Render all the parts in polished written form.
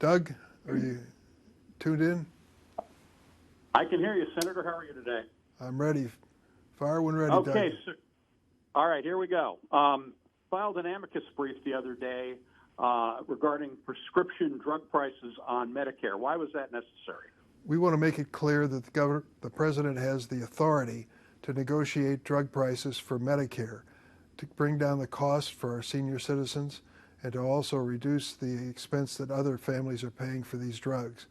Doug, are you tuned in? I can hear you, Senator. How are you today? I'm ready. Fire when ready, Okay, Doug. so, all right, here we go. Filed an amicus brief the other day regarding prescription drug prices on Medicare. Why was that necessary? We want to make it clear that the president has the authority to negotiate drug prices for Medicare, to bring down the cost for our senior citizens, and to also reduce the expense that other families are paying for these drugs.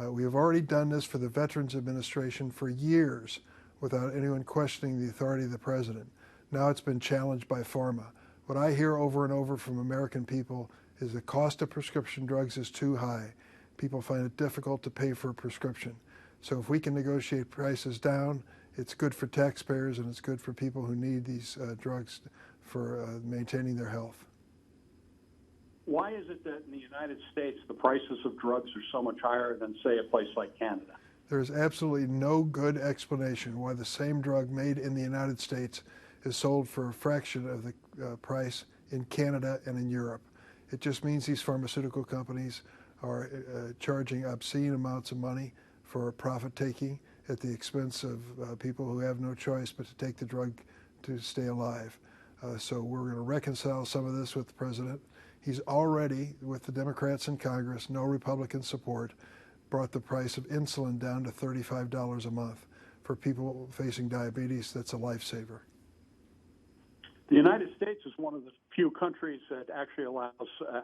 We have already done this for the Veterans Administration for years without anyone questioning the authority of the president. Now it's been challenged by Pharma. What I hear over and over from American people is the cost of prescription drugs is too high. People find it difficult to pay for a prescription. So if we can negotiate prices down, it's good for taxpayers and it's good for people who need these drugs for maintaining their health. Why is it that in the United States the prices of drugs are so much higher than, say, a place like Canada? There is absolutely no good explanation why the same drug made in the United States is sold for a fraction of the price in Canada and in Europe. It just means these pharmaceutical companies are charging obscene amounts of money for profit-taking at the expense of people who have no choice but to take the drug to stay alive. So we're going to reconcile some of this with the president. He's already, with the Democrats in Congress, no Republican support, brought the price of insulin down to $35 a month. For people facing diabetes, that's a lifesaver. The United States is one of the few countries that actually allows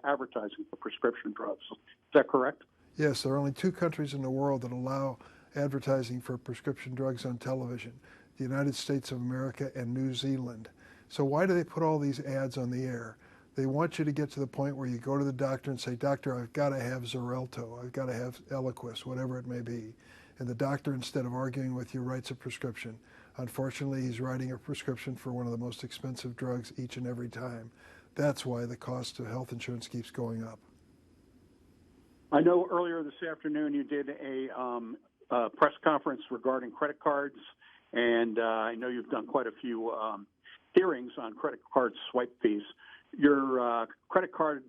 advertising for prescription drugs. Is that correct? Yes, there are only 2 countries in the world that allow advertising for prescription drugs on television: the United States of America and New Zealand. So why do they put all these ads on the air? They want you to get to the point where you go to the doctor and say, "Doctor, I've got to have Xarelto, I've got to have Eliquis," whatever it may be. And the doctor, instead of arguing with you, writes a prescription. Unfortunately, he's writing a prescription for one of the most expensive drugs each and every time. That's why the cost of health insurance keeps going up. I know earlier this afternoon you did a press conference regarding credit cards, and I know you've done quite a few hearings on credit card swipe fees. Your Credit Card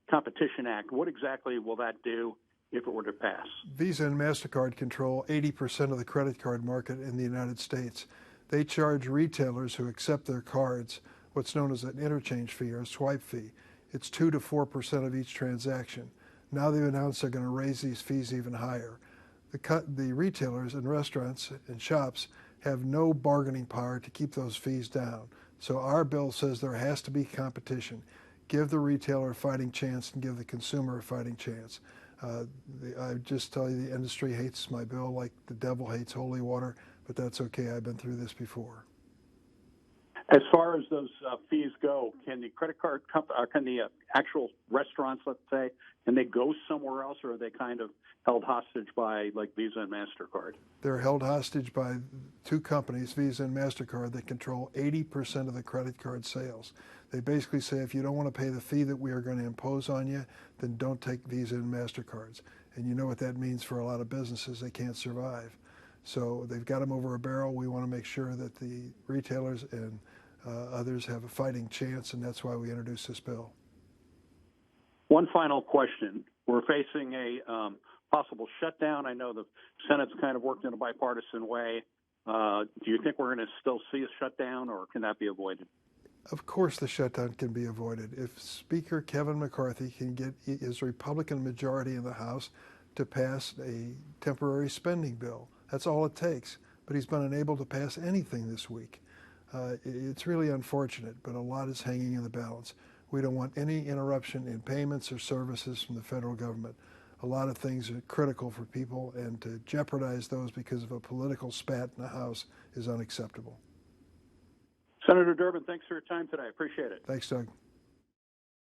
Competition Act, what exactly will that do if it were to pass? Visa and MasterCard control 80% of the credit card market in the United States. They charge retailers who accept their cards what's known as an interchange fee or a swipe fee. It's 2 to 4% of each transaction. Now they've announced they're going to raise these fees even higher. The retailers and restaurants and shops have no bargaining power to keep those fees down. So our bill says there has to be competition. Give the retailer a fighting chance and give the consumer a fighting chance. I just tell you, the industry hates my bill like the devil hates holy water, but that's okay. I've been through this before. As far as those fees go, can the credit card can the actual restaurants, let's say, can they go somewhere else, or are they kind of held hostage by like Visa and MasterCard? They're held hostage by 2 companies, Visa and MasterCard, that control 80% of the credit card sales. They basically say, if you don't want to pay the fee that we are going to impose on you, then don't take Visa and MasterCards. And you know what that means for a lot of businesses. They can't survive. So they've got them over a barrel. We want to make sure that the retailers and others have a fighting chance, and that's why we introduced this bill. One final question. We're facing a possible shutdown. I know the Senate's kind of worked in a bipartisan way. Do you think we're going to still see a shutdown, or can that be avoided? Of course the shutdown can be avoided. If Speaker Kevin McCarthy can get his Republican majority in the House to pass a temporary spending bill, that's all it takes. But he's been unable to pass anything this week. It's really unfortunate, but a lot is hanging in the balance. We don't want any interruption in payments or services from the federal government. A lot of things are critical for people, and to jeopardize those because of a political spat in the House is unacceptable. Senator Durbin, thanks for your time today. I appreciate it. Thanks, Doug.